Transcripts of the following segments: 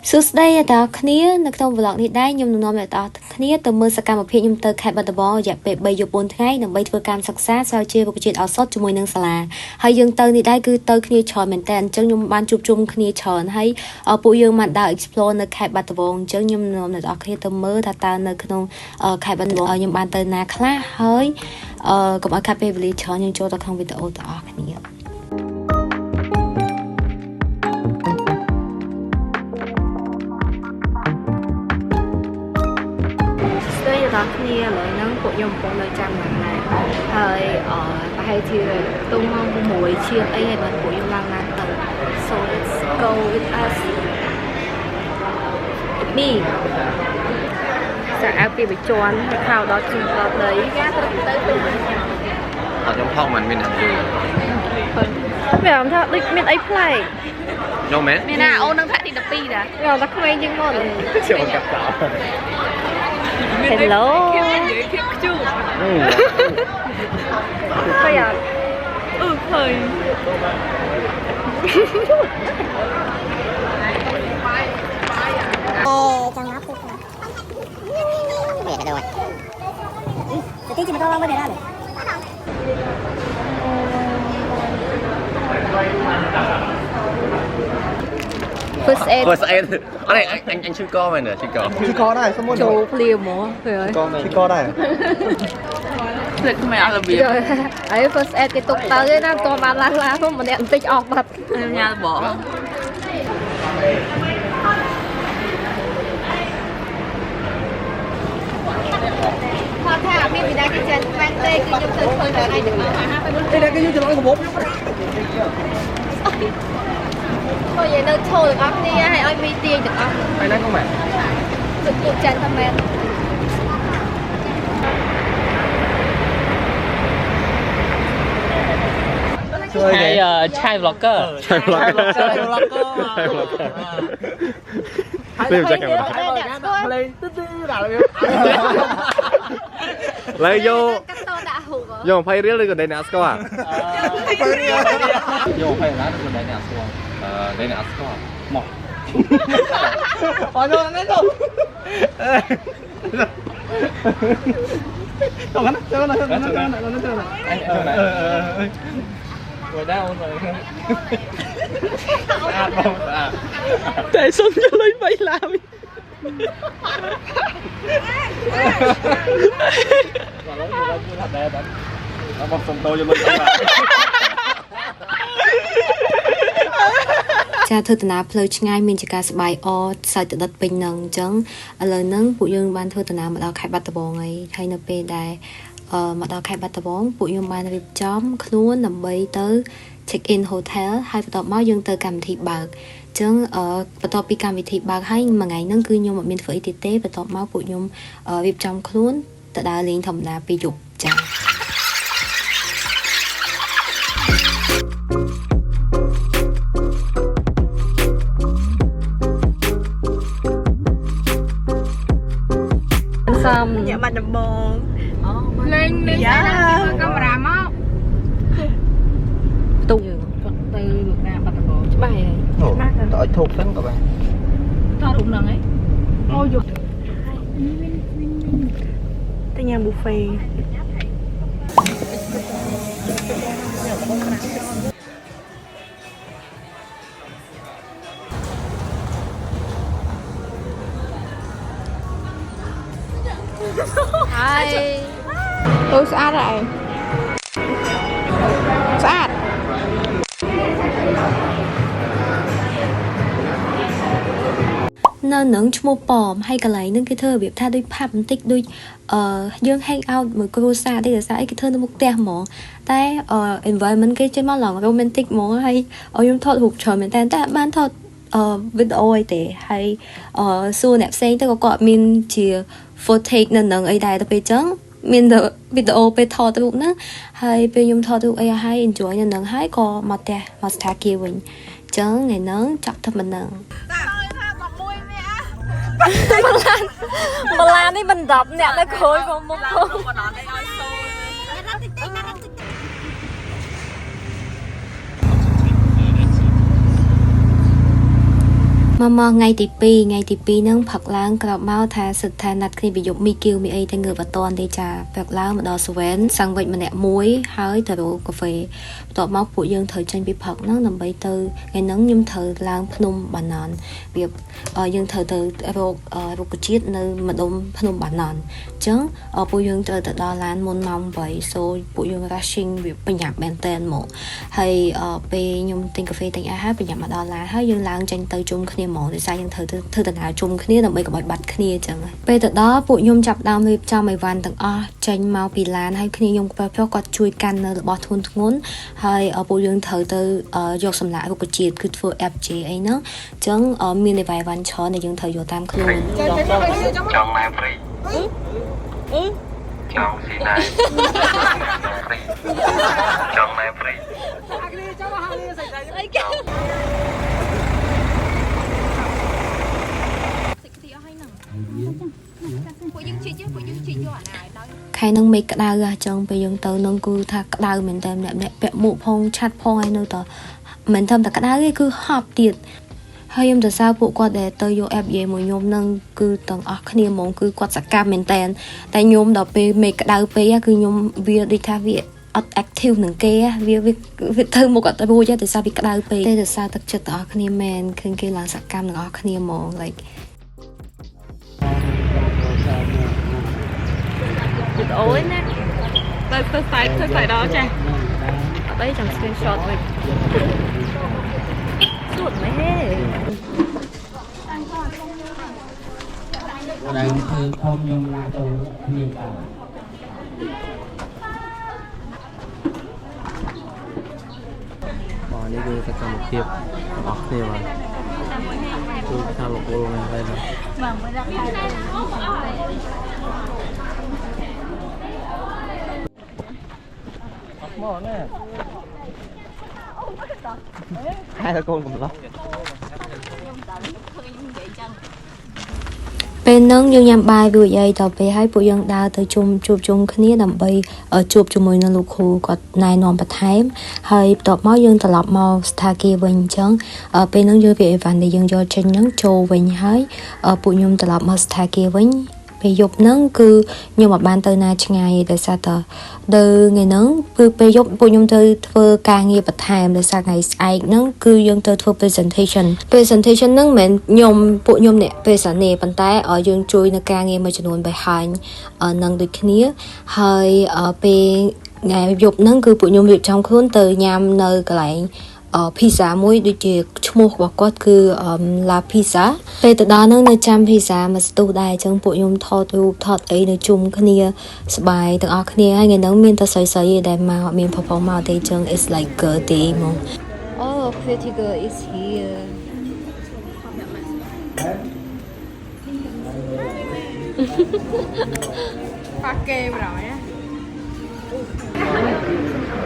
សួស្តីអ្នកគ្នានៅក្នុង vlog នេះដែរខ្ញុំនឹងនាំអ្នកគ្នាទៅមើលសកម្មភាពខ្ញុំទៅខេត្តបាត់ដំបងរយៈពេល3 4ថ្ងៃដើម្បីធ្វើការសិក្សាស្រាវជ្រាវរុក្ខជាតិឱសថជាមួយនឹងសាលាហើយយើងទៅនេះដែរគឺទៅគ្នាច្រើនមែនតើអញ្ចឹងខ្ញុំបានជួបជុំគ្នាច្រើនហើយពួកយើងបានដើរ explore នៅខេត្តបាត់ដំបងអញ្ចឹងខ្ញុំនាំអ្នកគ្នាទៅមើលថាតើនៅក្នុងខេត្តបាត់ដំបងខ្ញុំបានទៅណាខ្លះហើយកុំឲ្យខាត់ពេលវេលាច្រើនយើងចូលទៅក្នុងវីដេអូទាំងអស់គ្នាដល់គ្នាឥឡូវហ្នឹងពួកខ្ញុំកំពុងនៅចាំណាស់ហើយប្រហែលជាទុំម៉ោង6ជាងអីហើយបានពួកខ្ញុំឡើងឡានទៅ so let's go with us me សាអៅពីបច្ចុប្បន្នហើយខោដល់ជើងដល់ដីការទៅអត់ខ្ញុំថតមិនមានអ្នកយល់វាអមថាដូចមានអីប្លែកខ្ញុំមែនមានណាអូននឹងផាក់ទី12ដែរវាតែក្មេងជាងមកចូលកាប់តោ Hello ឃើញអត់ឃើញចាំណាប់ទៅមែនទេទៅទីជិះមកដល់មកនេះដែរ First aid អរអញឈឺកមែនទេឈឺកដែរសមុនចូលភ្លាមហ្មងឃើញឈឺកដែរភ្លេចខ្មែរអត់របៀបហើយ first aid គេទុកទៅទេណាតោះបានឡើងឡានម្នាក់បន្តិចអស់បាត់ញ៉ាំបងគាត់ថាមានវិធីគេចេះខ្លាំងទេគឺខ្ញុំធ្វើតែថ្ងៃទាំងអស់អាហារទៅគេគេយើងច្រឡំកាបូបខ្ញុំthôi vậy nó thôi được ấp đi hay ơi mi tiền được ấp phải nói không mẹ được chân thôi mẹ hay chai vlogger Liêm chắc em lấy vô vô phải riết lên còn đây nè score à vô phải lá được đây nè xuống đây nè xuống một ở đâu nó đâu đâu nó rồi đau rồi tại sao cho lấy mấy làm nó một phần tôi cho mình ចាធ្វើដំណើរផ្លូវឆ្ងាយមានជាការសប្បាយអសើចទៅដិតពេញនឹងអញ្ចឹងឥឡូវហ្នឹងពួកយើងបានធ្វើដំណើរមកដល់ខេត្តបាត់ដំបងហើយនៅពេលដែលមកដល់ខេត្តបាត់ដំបងពួកខ្ញុំបានរៀបចំខ្លួនដើម្បីទៅ check in hotel ហើយបន្ទាប់មកយើងទៅកម្មវិធីបើកអញ្ចឹងបន្ទាប់ពីកម្មវិធីបើកហើយមួយថ្ងៃហ្នឹងគឺខ្ញុំអត់មានធ្វើអីទៀតទេបន្ទាប់មកពួកខ្ញុំរៀបចំខ្លួនទៅដើរលេងធម្មតាពេលយប់ចាសំញ៉ាំបាត់ដំបងលេងកាមេរ៉ាមកទុកទៅលោកណាបាត់ដំបងច្បាស់ហើយច្បាស់ទៅឲ្យធូបសិនក៏បានថតរូបហ្នឹងឯងអូយកទៅញ៉ាំ buffet ហើយអូស្អាតហើយស្អាតនៅនឹងឈ្មោះប៉មហើយកន្លែងហ្នឹងគេធ្វើរបៀបថាដូចផាប់បន្តិចដូចយើង hang out មួយគ្រួសារទេដោយសារអីគេធ្វើនៅមុខផ្ទះហ្មងតែ environment គេចេញមកឡើង romantic ហ្មងហើយខ្ញុំថតរូបច្រើនមែនតើអត់បានថតវីដេអូអីទេហើយសួរអ្នកផ្សេងទៅក៏គាត់មានជា footage នៅនឹងអីដែរទៅពេលអញ្ចឹងមានវីដេអូពេលថតរូបហ្នឹងហើយពេលខ្ញុំថតរូបអីហើយ enjoy នៅនឹងហើយក៏មកផ្ទះមកស្ថាគារវិញអញ្ចឹងថ្ងៃហ្នឹងចាប់ទៅមិនហ្នឹងម្លាននេះមិន10អ្នកនៅក្រោយមកមុខ មកថ្ងៃទី2ហ្នឹងផឹកឡើងក្រោកមកថាសិតថាណាត់គ្នាប្រយុទ្ធមីគីវមីអីតែងើបអត់តាន់ទេចាផឹកឡើងមកដល់7សាំងវិចម្នាក់មួយហើយទៅរកកាហ្វេបន្ទាប់មកពួកយើងត្រូវចេញពីផឹកហ្នឹងដើម្បីទៅថ្ងៃហ្នឹងខ្ញុំត្រូវឡើងភ្នំបាណន់វាយើងត្រូវទៅរករុក្ខជាតិនៅម្ដុំភ្នំបាណន់អញ្ចឹងពួកយើងត្រូវទៅដល់ឡានមុនម៉ោង8 so ពួកយើង rushing វាបញ្ញាប់មែនតើមកហើយពេលខ្ញុំទិញកាហ្វេទិញអាហារបញ្ញាប់មកដល់ឡានហើយយើងឡើងចេញទៅជុំគ្នាហ្មងដោយសារយើងត្រូវធ្វើដំណើរជុំគ្នាដើម្បីកុំឲ្យបាត់គ្នាអញ្ចឹងពេលទៅដល់ពួកខ្ញុំចាប់ដើមរៀបចំអីវ៉ាន់ទាំងអស់ចេញមកពីឡានហើយគ្នាខ្ញុំប្រុសគាត់ជួយកាន់នៅរបស់ធ្ងន់ហើយពួកយើងត្រូវទៅយកសម្លាក់រុក្ខជាតិគឺធ្វើ FJ អីហ្នឹងអញ្ចឹងមានអីវ៉ាន់ច្រើនដែលយើងត្រូវយកតាមខ្លួនចង់ណែព្រីចង់ស៊ីណែព្រីចង់ណែព្រីខែនឹងមេឃក្តៅអញ្ចឹងពេលយើងទៅនឹងគឺថាក្តៅមែនតើអ្នកពាក់មួកផងឆាត់ផងហើយនៅតែមិនធម្មតាក្តៅទេគឺហប់ទៀតហើយខ្ញុំទៅសើពួកគាត់ដែលទៅយក FJ មួយខ្ញុំនឹងគឺទាំងអស់គ្នាហ្មងគឺគាត់សកម្មមែនតើតែខ្ញុំដល់ពេលមេឃក្តៅពេកគឺខ្ញុំវាដូចថាវាអត់ active នឹងគេវាទៅមុខអត់រួចទេដោយសារវាក្តៅពេកតែដោយសារទឹកចិត្តទាំងអស់គ្នាមែនឃើញគេឡើងសកម្មទាំងអស់គ្នាហ្មង like អូយណាទៅទៅដល់ចាអត់អីចាំ screenshot វិញសួតមែនទេដែលគឺធំខ្ញុំណាទៅគ្នាបានបងនេះគឺសកម្មភាពរបស់គ្នាបាទគឺថាលោកពលមែនទេបងមិនដាក់មកណែហើយតកូនកំឡោះពេលហ្នឹងយើងញ៉ាំបាយរួចហើយដល់ពេលហើយពួកយើងដើរទៅជួបជុំគ្នាដើម្បីជួបជាមួយនឹងលោកគ្រូគាត់ណែនាំបន្ថែមហើយបន្ទាប់មកយើងត្រឡប់មកស្ថានភាពវិញអញ្ចឹងពេលហ្នឹងយើងវាអីវ៉ាន់ដែលយើងយកចេញហ្នឹងចូលវិញហើយពួកខ្ញុំត្រឡប់មកស្ថានភាពវិញពេលយប់ហ្នឹងគឺខ្ញុំអត់បានទៅណាឆ្ងាយទេដោយសារតែថ្ងៃហ្នឹងគឺពេលយប់ពួកខ្ញុំទៅធ្វើការងារបន្ថែមដោយសារថ្ងៃស្អែកហ្នឹងគឺយើងទៅធ្វើ presentation ហ្នឹងមិនពួកខ្ញុំអ្នកពេលសានេះប៉ុន្តែយើងជួយនៅការងារមួយចំនួន behind នឹងដូចគ្នាហើយពេលថ្ងៃយប់ហ្នឹងគឺពួកខ្ញុំរៀបចំខ្លួនទៅញ៉ាំនៅកន្លែងpizza មួយដូចជាឈ្មោះរបស់គាត់គឺ La Pizza ពេលទៅដល់ហ្នឹងនៅចាំ pizza មកស្ទុះដែរអញ្ចឹងពួកខ្ញុំថតរូបថតអីនៅជុំគ្នាសប្បាយទាំងអស់គ្នាហើយថ្ងៃហ្នឹងមានតែស្រីៗដែលមកអត់មានផុសមកទេអញ្ចឹង it's like girl day ហ្មង Oh pretty girl is here ប៉ាកេបរ៉ាយ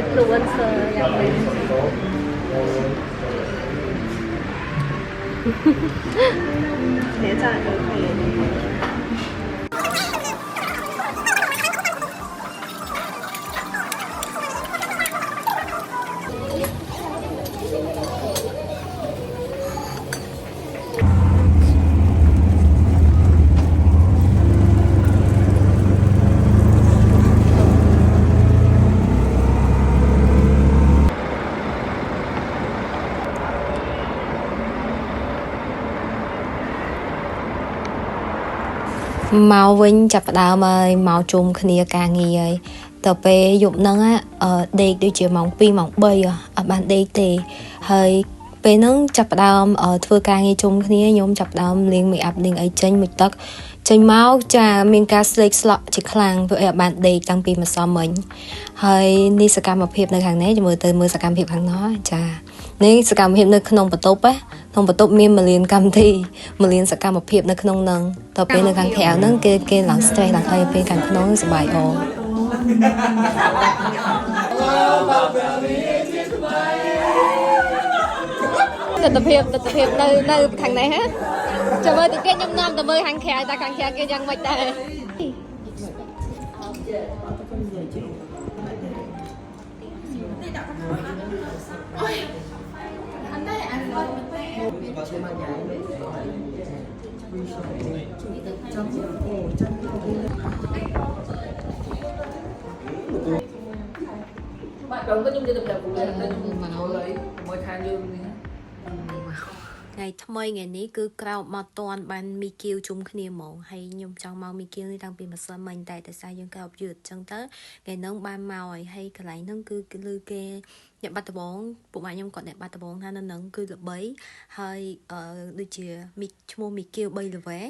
influencer យ៉ាងវិញเนี่ยจ้ะโอเคមកវិញចាប់ផ្ដើមហើយមកជុំគ្នាការងារហើយដល់ពេលយប់ហ្នឹងដេកដូចជាម៉ោង2ម៉ោង3អត់បានដេកទេហើយពេលហ្នឹងចាប់ផ្ដើមធ្វើការងារជុំគ្នាខ្ញុំចាប់ផ្ដើមលាង make up លាងអីចេញមួយទឹកចេញមកចាមានការស្លេកស្លក់ជាខ្លាំងព្រោះអត់បានដេកតាំងពីម្សិលមិញហើយនេះសកម្មភាពនៅខាងនេះមើលសកម្មភាពខាងនោះចានេះសកម្មភាពនៅក្នុងបន្ទប់ក្នុងបន្ទប់មាន1លានកម្មវិធី1លានសកម្មភាពនៅក្នុងហ្នឹងដល់ពេលនៅខាងក្រៅហ្នឹងគេឡើង stress ឡើងអីពេលខាងក្នុងសប្បាយអូទស្សនភាពនៅខាងនេះហ៎ចាំមើលតិចទៀតខ្ញុំនាំទៅមើលខាងក្រៅតែខាងក្រៅគេយ៉ាងម៉េចដែរអូយ ngày ថ្មីថ្ងៃនេះគឺក្រោកមកតន់បានមីគៀវជុំគ្នាហ្មងហើយខ្ញុំចង់មកមីគៀវនេះតាំងពីម្សិលមិញតែតែយើងក្រោកយឺតអញ្ចឹងទៅថ្ងៃហ្នឹងបានមកហើយកន្លែងហ្នឹងគឺលើគេអ្នកបាត់ដំបងពួកម៉ាក់ខ្ញុំគាត់អ្នកបាត់ដំបងថានៅហ្នឹងគឺល្បីហើយដូចជាមីឈ្មោះមីគៀវ3ល្វែក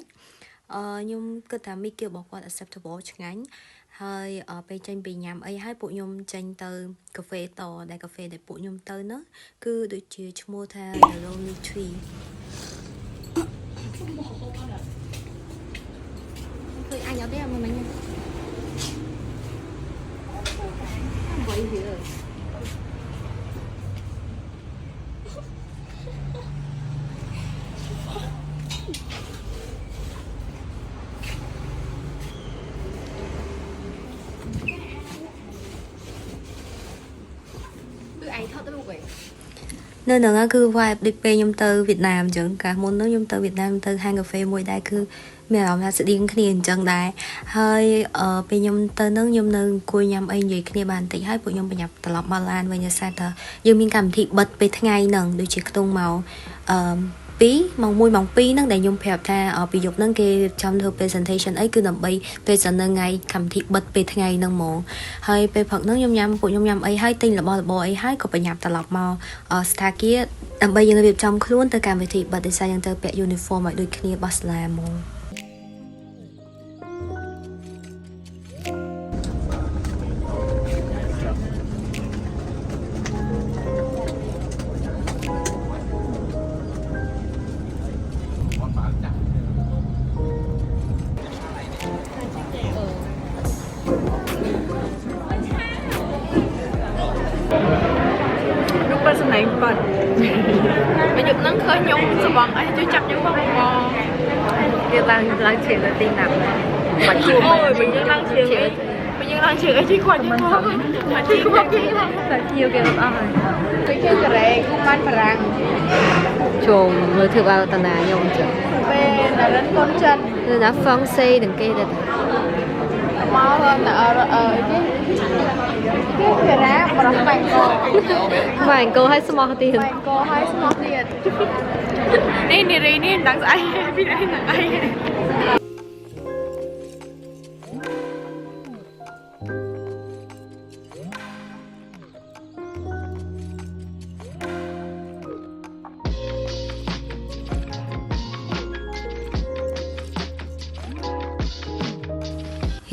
ខ្ញុំគិតថាមីគៀវរបស់គាត់ acceptable ឆ្ងាញ់ហើយពេលចេញពីញ៉ាំអីហើយពួកខ្ញុំចេញទៅកាហ្វេតដែលកាហ្វេដែលពួកខ្ញុំទៅនោះគឺដូចជាឈ្មោះថា Lonely Tree គឺអញអត់ទេអត់មិញអ្វីវានៅហ្នឹងគឺ vibe ដូចពេលខ្ញុំទៅវៀតណាមអញ្ចឹងកាលមុននោះខ្ញុំទៅវៀតណាមទៅហាងកាហ្វេមួយដែរគឺមានអារម្មណ៍ថាស្តៀងគ្នាអញ្ចឹងដែរហើយពេលខ្ញុំទៅហ្នឹងខ្ញុំនៅអង្គុយញ៉ាំអីនិយាយគ្នាបានបន្តិចហើយពួកខ្ញុំប្រញាប់ត្រឡប់មកឡានវិញដោយសារតែយើងមានកម្មវិធីបិទពេលថ្ងៃហ្នឹងដូចជាខ្ទង់មក2ម៉ោង1ម៉ោង2ហ្នឹងដែលខ្ញុំប្រាប់ថាពីយប់ហ្នឹងគេចាំធ្វើ presentation អីគឺដើម្បី present នៅថ្ងៃកម្មវិធីបិទពេលថ្ងៃហ្នឹងហ្មងហើយពេលព្រឹកហ្នឹងខ្ញុំញ៉ាំពួកខ្ញុំញ៉ាំអីហើយទិញរបស់របរអីហើយក៏ប្រញាប់ត្រឡប់មកស្ថាគារដើម្បីយើងរៀបចំខ្លួនទៅកម្មវិធីបិទដោយសារយើងត្រូវពាក់ uniform ឲ្យដូចគ្នារបស់សាលាហ្មងសំឡេងបាត់មកយប់ហ្នឹងឃើញខ្ញុំសបងអីជួយចាប់ខ្ញុំមកគេឡើងឈៀងទៅទីណាប់បាច់ជួបអូយវិញយើងឡើងឈៀងអីវិញយើងឡើងឈៀងអីជួយគាត់ខ្ញុំមកទីគាត់គេតែជាគេអត់អស់ហើយគេគេការ៉េគុំបានបារាំងចូលមើលធ្វើឲ្យតាណាខ្ញុំចឹងពេលណារិនកូនចិនគឺណាហ្វុងសេទាំងគេទៅមកហើយគេគេរ៉ាបរោះបាញ់កោឲ្យស្មោះទៀតបាញ់កោឲ្យស្មោះទៀតនេះនារីនេះដឹងស្អីពីអីហ្នឹងអី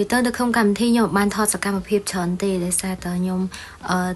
thì tới được không cầm thi nhưng mà ban thọ sẽ cầm một phim tròn tê để xa tới nhung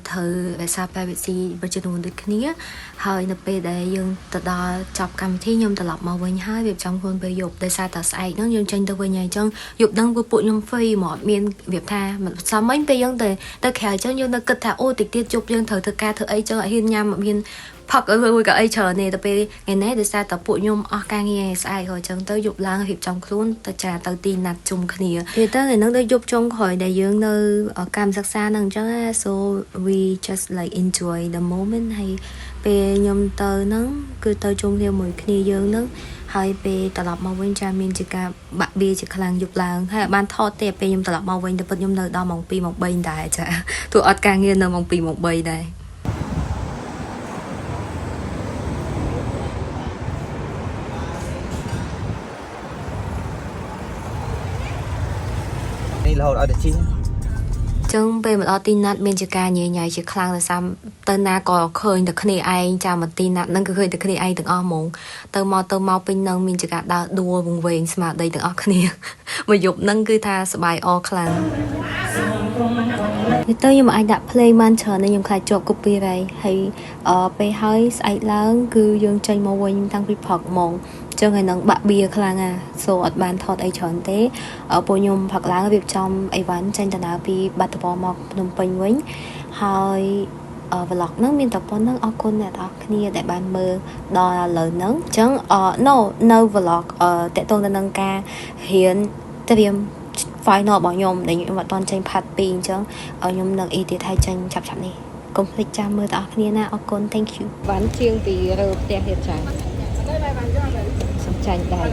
thử về sao privacy với chân nguồn được kia hơi nộp về để dương từ đó chọc cầm thi nhung từ lọc màu với hai việc trong khuôn về dục để xa tới sai nó dương tranh tới với nhà chân dục đăng của bộ nhung phi một miền việc tha mà sao mấy bây giờ tới khởi cho nhưng nó cực thà ô tịch tiết chụp dương thử thực ca thử ấy cho lại hiên nham một miền phật ở với cả ấy chờ này tập về ngày nãy để xa tập bộ nhung ca nghe sai rồi chân tới dục lang hiệp trong khuôn tới trà tới tin nạt chung kia thì tới này nó tới dục trong khỏi đại dương nơi ở cam sắc xa nâng cho so we just like enjoy the moment hay về nhung tới nó cứ tới chung theo mùi kia dương nó hay về tập lập màu bên cha mình chỉ cả bạn bia chỉ khang dục lang hay là ban thọ tẹp về nhung tập lập màu bên tập nhung nơi đo mỏng pi mỏng bay đại chả tụi ở càng nghe nơi mỏng pi mỏng bay đây chân về một tin nát bên chỉ ca nhẹ nhảy chỉ khang là sao tên na có khơi được cái này ai chào một tin nát nâng khơi được cái này ai từng om mộng tơ mau bên nâng mình chỉ cả đã đua vùng về mà đây từng om cái này mà dục nâng cứ tha bài o khang tới nhưng mà anh đã play man chờ nên nhưng khai chụp copy này hayไปให้ใส่แล้วคือยังใจมาวันตั้งปีผักมองเจอไงน้องบะเบียคลางอ่ะโซอัดบานทอดไอชอนเต้ปยมผักล้างviệc trongไอวันใจตนาปีบัตรบอมอกนมเป็นวิ่งហើយvlog ហ្នឹងមានតែប៉ុណ្្នឹងអរគុណអ្នកនរគ្នាដែលបានមើលដល់ឥឡូវហ្នឹងអញ្ចឹងនៅ vlog តេតងទៅនឹងការរៀនត្រៀម final របស់ខ្ញុំដែលខ្ញុំអត់ទាន់ចេញ part 2 អញ្ចឹងខ្ញុំនឹង edit ឲ្យចេញឆាប់ៗនេះកុំភ្លេចចាំមើលទាំងអស់គ្នាណាអរគុណ thank you បានជាងពីរើផ្ទះទៀតចាសំចាញ់ដែរ